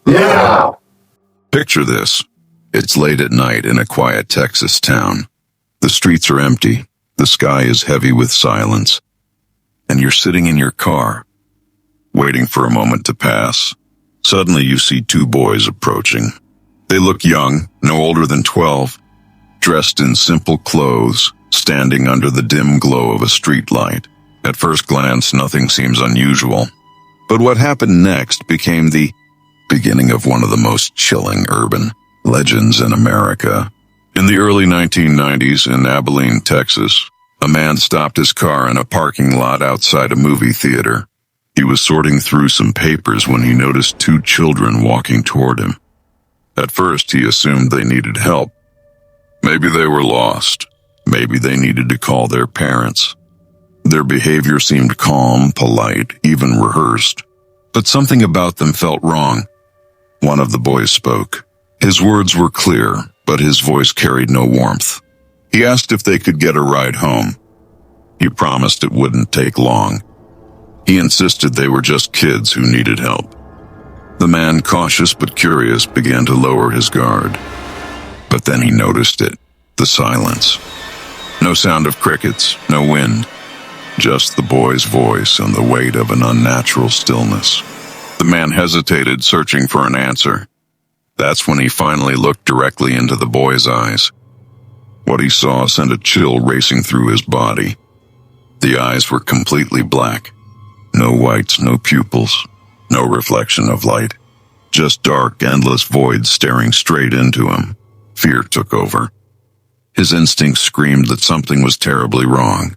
Now! Picture this. It's late at night in a quiet Texas town. The streets are empty. The sky is heavy with silence. And you're sitting in your car, waiting for a moment to pass. Suddenly you see two boys approaching. They look young, no older than 12, dressed in simple clothes, standing under the dim glow of a street light. At first glance, nothing seems unusual. But what happened next became the beginning of one of the most chilling urban legends in America. In the early 1990s in Abilene, Texas, a man stopped his car in a parking lot outside a movie theater. He was sorting through some papers when he noticed two children walking toward him. At first, he assumed they needed help. Maybe they were lost. Maybe they needed to call their parents. Their behavior seemed calm, polite, even rehearsed. But something about them felt wrong. One of the boys spoke. His words were clear, but his voice carried no warmth. He asked if they could get a ride home. He promised it wouldn't take long. He insisted they were just kids who needed help. The man, cautious but curious, began to lower his guard. But then he noticed it, the silence. No sound of crickets, no wind, just the boy's voice and the weight of an unnatural stillness. The man hesitated, searching for an answer. That's when he finally looked directly into the boy's eyes. What he saw sent a chill racing through his body. The eyes were completely black. No whites, no pupils, no reflection of light. Just dark, endless voids staring straight into him. Fear took over. His instincts screamed that something was terribly wrong.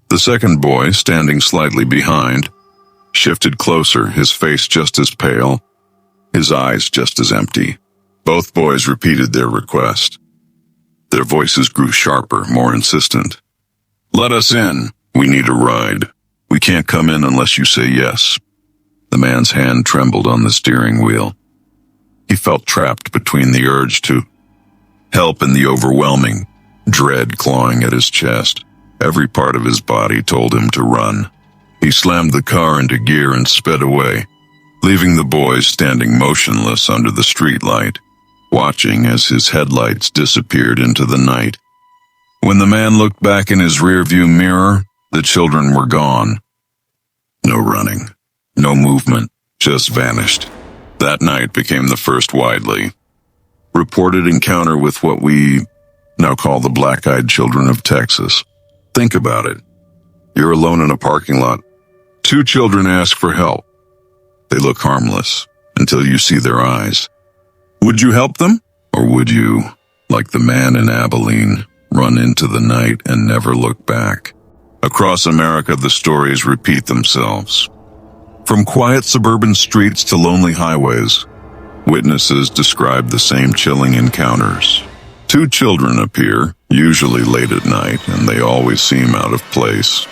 The second boy, standing slightly behind, shifted closer, his face just as pale, his eyes just as empty. Both boys repeated their request. Their voices grew sharper, more insistent. "Let us in. We need a ride. We can't come in unless you say yes." The man's hand trembled on the steering wheel. He felt trapped between the urge to help and the overwhelming dread clawing at his chest. Every part of his body told him to run. He slammed the car into gear and sped away, leaving the boys standing motionless under the streetlight, watching as his headlights disappeared into the night. When the man looked back in his rearview mirror, the children were gone. No running, no movement, just vanished. That night became the first widely reported encounter with what we now call the black-eyed children of Texas. Think about it. You're alone in a parking lot. Two children ask for help. They look harmless until you see their eyes. Would you help them? Or would you, like the man in Abilene, run into the night and never look back? Across America, the stories repeat themselves. From quiet suburban streets to lonely highways, witnesses describe the same chilling encounters. Two children appear, usually late at night, and they always seem out of place.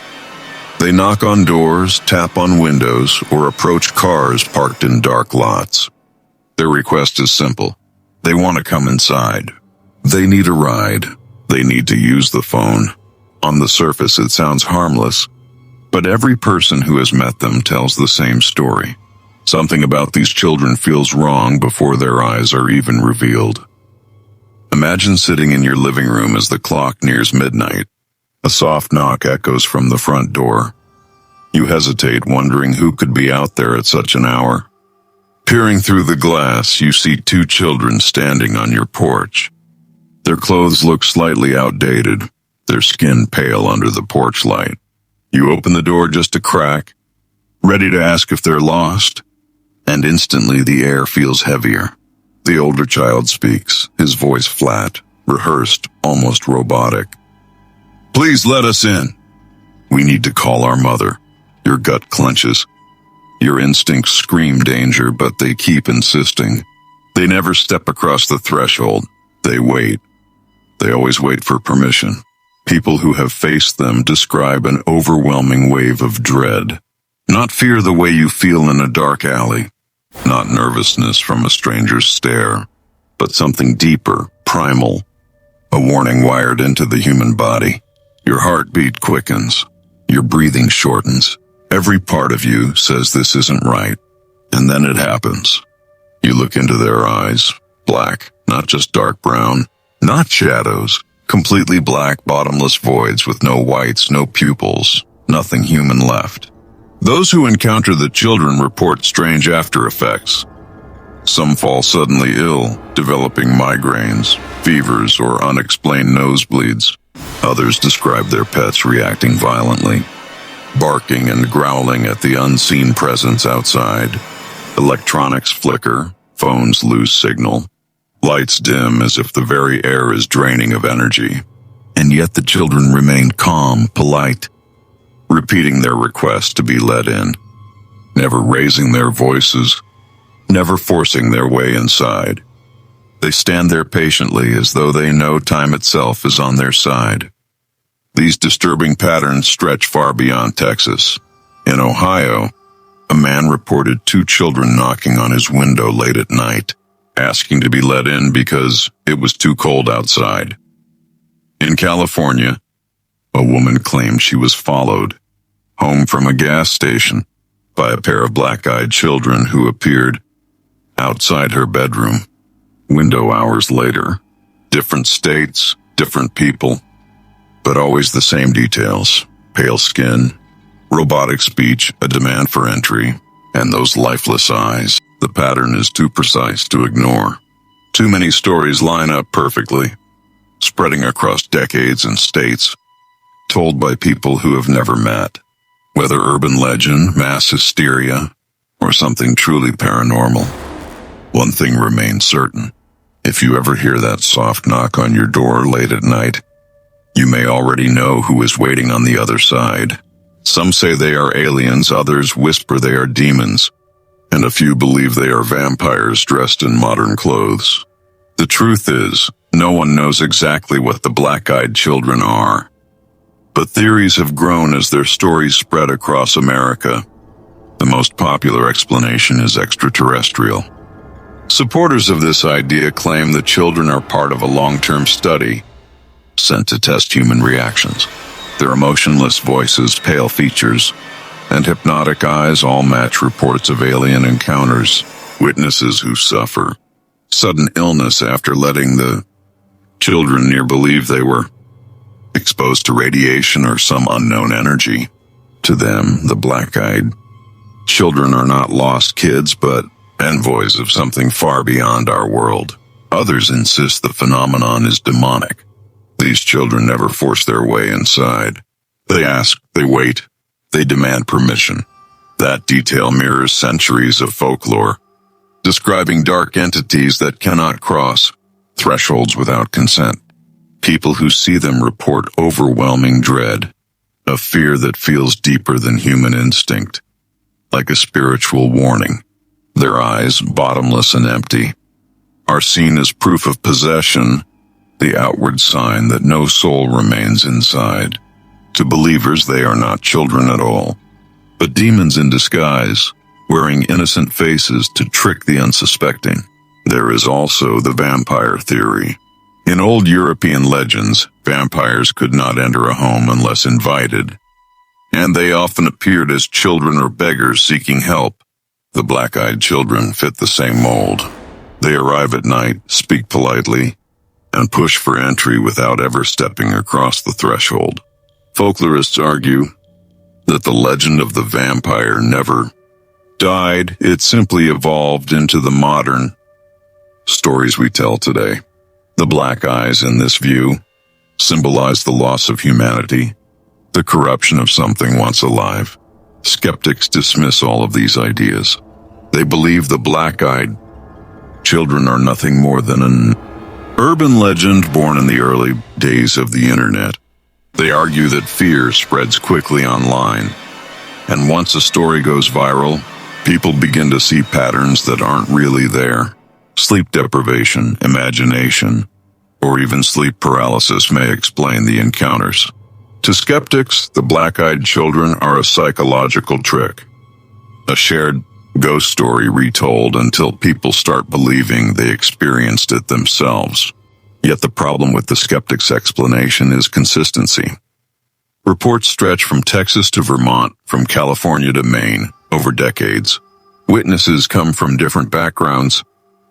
They knock on doors, tap on windows, or approach cars parked in dark lots. Their request is simple. They want to come inside. They need a ride. They need to use the phone. On the surface, it sounds harmless, but every person who has met them tells the same story. Something about these children feels wrong before their eyes are even revealed. Imagine sitting in your living room as the clock nears midnight. A soft knock echoes from the front door. You hesitate, wondering who could be out there at such an hour. Peering through the glass, you see two children standing on your porch. Their clothes look slightly outdated, their skin pale under the porch light. You open the door just a crack, ready to ask if they're lost, and instantly the air feels heavier. The older child speaks, his voice flat, rehearsed, almost robotic. "Please let us in. We need to call our mother." Your gut clenches. Your instincts scream danger, but they keep insisting. They never step across the threshold. They wait. They always wait for permission. People who have faced them describe an overwhelming wave of dread. Not fear the way you feel in a dark alley. Not nervousness from a stranger's stare, but something deeper, primal. A warning wired into the human body. Your heartbeat quickens. Your breathing shortens. Every part of you says this isn't right. And then it happens. You look into their eyes, black, not just dark brown, not shadows, completely black, bottomless voids with no whites, no pupils, nothing human left. Those who encounter the children report strange after effects. Some fall suddenly ill, developing migraines, fevers, or unexplained nosebleeds. Others describe their pets reacting violently, barking and growling at the unseen presence outside. Electronics flicker, phones lose signal, lights dim as if the very air is draining of energy. And yet the children remain calm, polite, repeating their request to be let in, never raising their voices, never forcing their way inside. They stand there patiently as though they know time itself is on their side. These disturbing patterns stretch far beyond Texas. In Ohio, a man reported 2 children knocking on his window late at night, asking to be let in because it was too cold outside. In California, a woman claimed she was followed home from a gas station by a pair of black-eyed children who appeared outside her bedroom. Window hours later, different states, different people, but always the same details: pale skin, robotic speech, a demand for entry, and those lifeless eyes. The pattern is too precise to ignore. Too many stories line up perfectly, spreading across decades and states, told by people who have never met. Whether urban legend, mass hysteria, or something truly paranormal, one thing remains certain. If you ever hear that soft knock on your door late at night, you may already know who is waiting on the other side. Some say they are aliens, others whisper they are demons, and a few believe they are vampires dressed in modern clothes. The truth is, no one knows exactly what the black-eyed children are, but theories have grown as their stories spread across America. The most popular explanation is extraterrestrial. Supporters of this idea claim the children are part of a long-term study sent to test human reactions. Their emotionless voices, pale features, and hypnotic eyes all match reports of alien encounters, witnesses who suffer sudden illness after letting the children near believe they were exposed to radiation or some unknown energy. To them, the black-eyed children are not lost kids, but envoys of something far beyond our world. Others insist the phenomenon is demonic. These children never force their way inside. They ask, they wait, they demand permission. That detail mirrors centuries of folklore, describing dark entities that cannot cross thresholds without consent. People who see them report overwhelming dread, a fear that feels deeper than human instinct, like a spiritual warning. Their eyes, bottomless and empty, are seen as proof of possession, the outward sign that no soul remains inside. To believers, they are not children at all, but demons in disguise, wearing innocent faces to trick the unsuspecting. There is also the vampire theory. In old European legends, vampires could not enter a home unless invited, and they often appeared as children or beggars seeking help. The black-eyed children fit the same mold. They arrive at night, speak politely, and push for entry without ever stepping across the threshold. Folklorists argue that the legend of the vampire never died, it simply evolved into the modern stories we tell today. The black eyes in this view symbolize the loss of humanity, the corruption of something once alive. Skeptics dismiss all of these ideas. They believe the black-eyed children are nothing more than an urban legend born in the early days of the internet. They argue that fear spreads quickly online, and once a story goes viral, people begin to see patterns that aren't really there. Sleep deprivation, imagination, or even sleep paralysis may explain the encounters. To skeptics, the black-eyed children are a psychological trick, a shared ghost story retold until people start believing they experienced it themselves. Yet the problem with the skeptic's explanation is consistency. Reports stretch from Texas to Vermont, from California to Maine, over decades. Witnesses come from different backgrounds,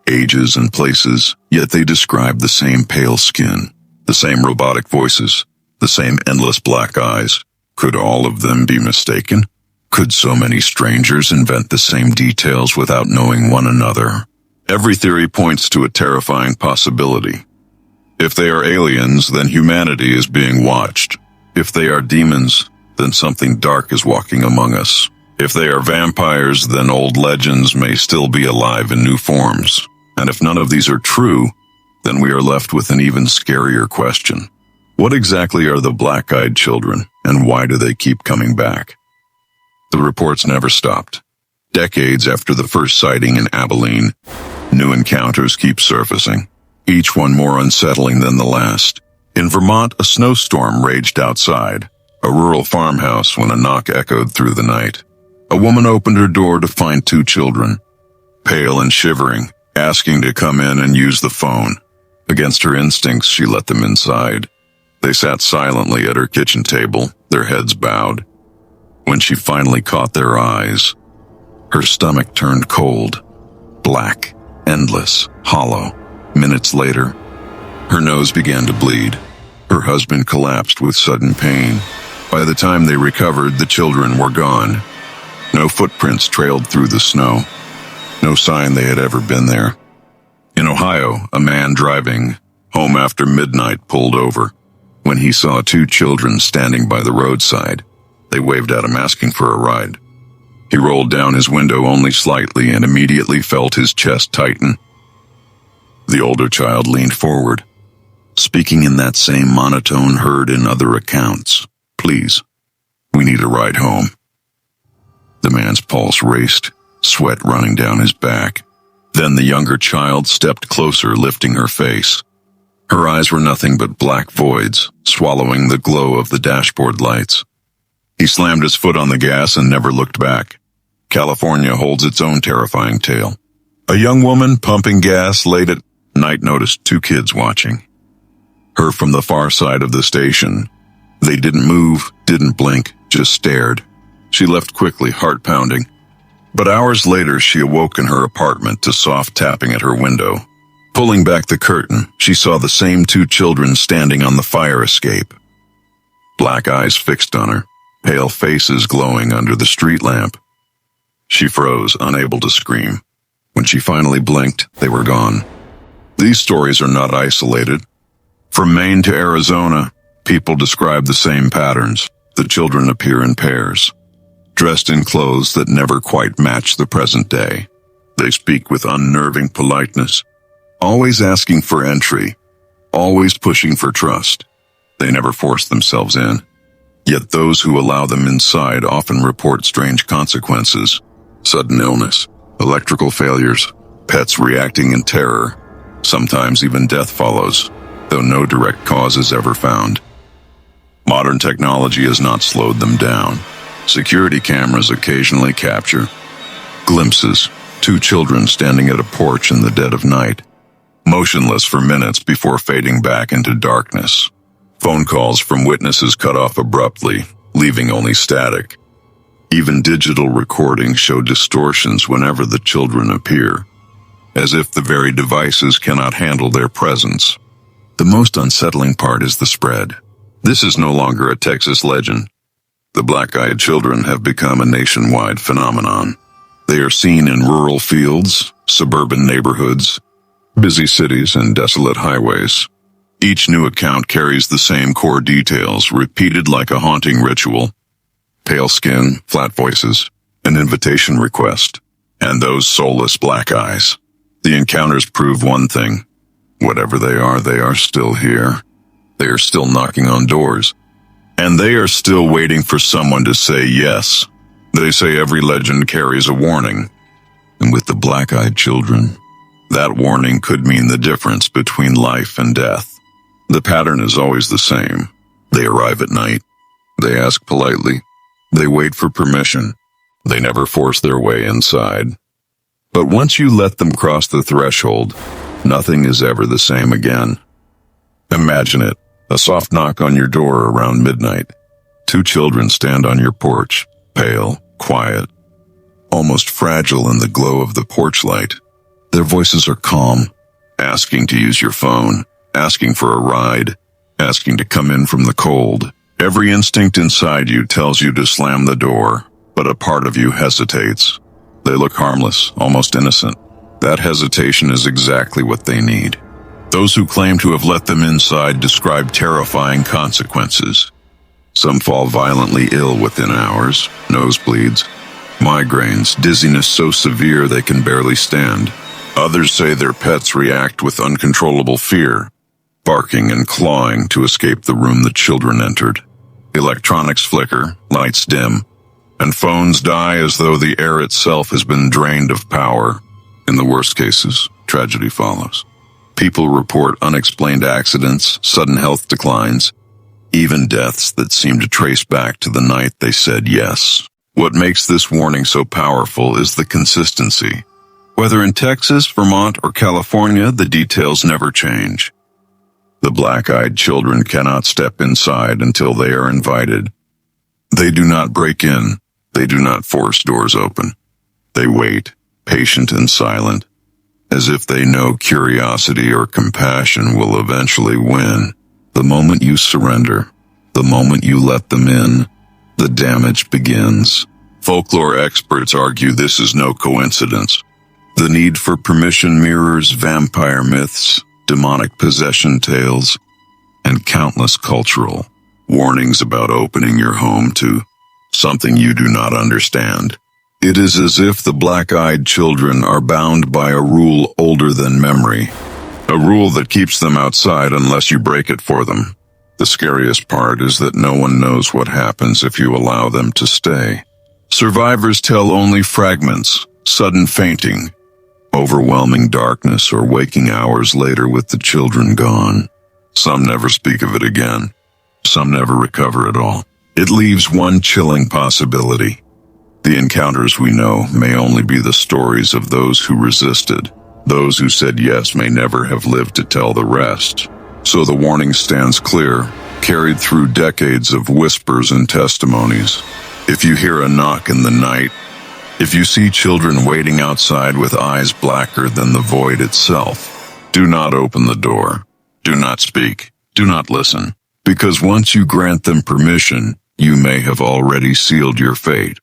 ages and places, yet they describe the same pale skin, the same robotic voices, the same endless black eyes. Could all of them be mistaken? Could so many strangers invent the same details without knowing one another? Every theory points to a terrifying possibility. If they are aliens, then humanity is being watched. If they are demons, then something dark is walking among us. If they are vampires, then old legends may still be alive in new forms. And if none of these are true, then we are left with an even scarier question. What exactly are the black-eyed children, and why do they keep coming back? The reports never stopped. Decades after the first sighting in Abilene, new encounters keep surfacing, each one more unsettling than the last. In Vermont, a snowstorm raged outside a rural farmhouse when a knock echoed through the night. A woman opened her door to find two children, pale and shivering, asking to come in and use the phone. Against her instincts, she let them inside. They sat silently at her kitchen table, their heads bowed. When she finally caught their eyes, her stomach turned cold, black, endless, hollow. Minutes later, her nose began to bleed. Her husband collapsed with sudden pain. By the time they recovered, the children were gone. No footprints trailed through the snow. No sign they had ever been there. In Ohio, a man driving home after midnight pulled over. When he saw two children standing by the roadside, they waved at him asking for a ride. He rolled down his window only slightly and immediately felt his chest tighten. The older child leaned forward, speaking in that same monotone heard in other accounts. "Please, we need a ride home." The man's pulse raced, sweat running down his back. Then the younger child stepped closer, lifting her face. Her eyes were nothing but black voids, swallowing the glow of the dashboard lights. He slammed his foot on the gas and never looked back. California holds its own terrifying tale. A young woman pumping gas late at night noticed two kids watching her from the far side of the station. They didn't move, didn't blink, just stared. She left quickly, heart pounding. But hours later, she awoke in her apartment to soft tapping at her window. Pulling back the curtain, she saw the same two children standing on the fire escape. Black eyes fixed on her, pale faces glowing under the street lamp. She froze, unable to scream. When she finally blinked, they were gone. These stories are not isolated. From Maine to Arizona, people describe the same patterns. The children appear in pairs, dressed in clothes that never quite match the present day. They speak with unnerving politeness, always asking for entry, always pushing for trust. They never force themselves in. Yet those who allow them inside often report strange consequences: sudden illness, electrical failures, pets reacting in terror. Sometimes even death follows, though no direct cause is ever found. Modern technology has not slowed them down. Security cameras occasionally capture glimpses: two children standing at a porch in the dead of night, motionless for minutes before fading back into darkness. Phone calls from witnesses cut off abruptly, leaving only static. Even digital recordings show distortions whenever the children appear, as if the very devices cannot handle their presence. The most unsettling part is the spread. This is no longer a Texas legend. The black-eyed children have become a nationwide phenomenon. They are seen in rural fields, suburban neighborhoods, busy cities, and desolate highways. Each new account carries the same core details, repeated like a haunting ritual: pale skin, flat voices, an invitation request, and those soulless black eyes. The encounters prove one thing: whatever they are still here. They are still knocking on doors, and they are still waiting for someone to say yes. They say every legend carries a warning, and with the black-eyed children, that warning could mean the difference between life and death. The pattern is always the same. They arrive at night. They ask politely. They wait for permission. They never force their way inside. But once you let them cross the threshold, nothing is ever the same again. Imagine it: a soft knock on your door around midnight. Two children stand on your porch, pale, quiet, almost fragile in the glow of the porch light. Their voices are calm, asking to use your phone, asking for a ride, asking to come in from the cold. Every instinct inside you tells you to slam the door, but a part of you hesitates. They look harmless, almost innocent. That hesitation is exactly what they need. Those who claim to have let them inside describe terrifying consequences. Some fall violently ill within hours, nosebleeds, migraines, dizziness so severe they can barely stand. Others say their pets react with uncontrollable fear, barking and clawing to escape the room the children entered. Electronics flicker, lights dim, and phones die as though the air itself has been drained of power. In the worst cases, tragedy follows. People report unexplained accidents, sudden health declines, even deaths that seem to trace back to the night they said yes. What makes this warning so powerful is the consistency. Whether in Texas, Vermont, or California, the details never change. The black-eyed children cannot step inside until they are invited. They do not break in. They do not force doors open. They wait, patient and silent, as if they know curiosity or compassion will eventually win. The moment you surrender, the moment you let them in, the damage begins. Folklore experts argue this is no coincidence. The need for permission mirrors vampire myths, demonic possession tales, and countless cultural warnings about opening your home to something you do not understand. It is as if the black-eyed children are bound by a rule older than memory, a rule that keeps them outside unless you break it for them. The scariest part is that no one knows what happens if you allow them to stay. Survivors tell only fragments, sudden fainting, overwhelming darkness, or waking hours later with the children gone. Some never speak of it again. Some never recover at all. It leaves one chilling possibility. The encounters we know may only be the stories of those who resisted. Those who said yes may never have lived to tell the rest. So the warning stands clear, carried through decades of whispers and testimonies. If you hear a knock in the night, if you see children waiting outside with eyes blacker than the void itself, do not open the door. Do not speak. Do not listen. Because once you grant them permission, you may have already sealed your fate.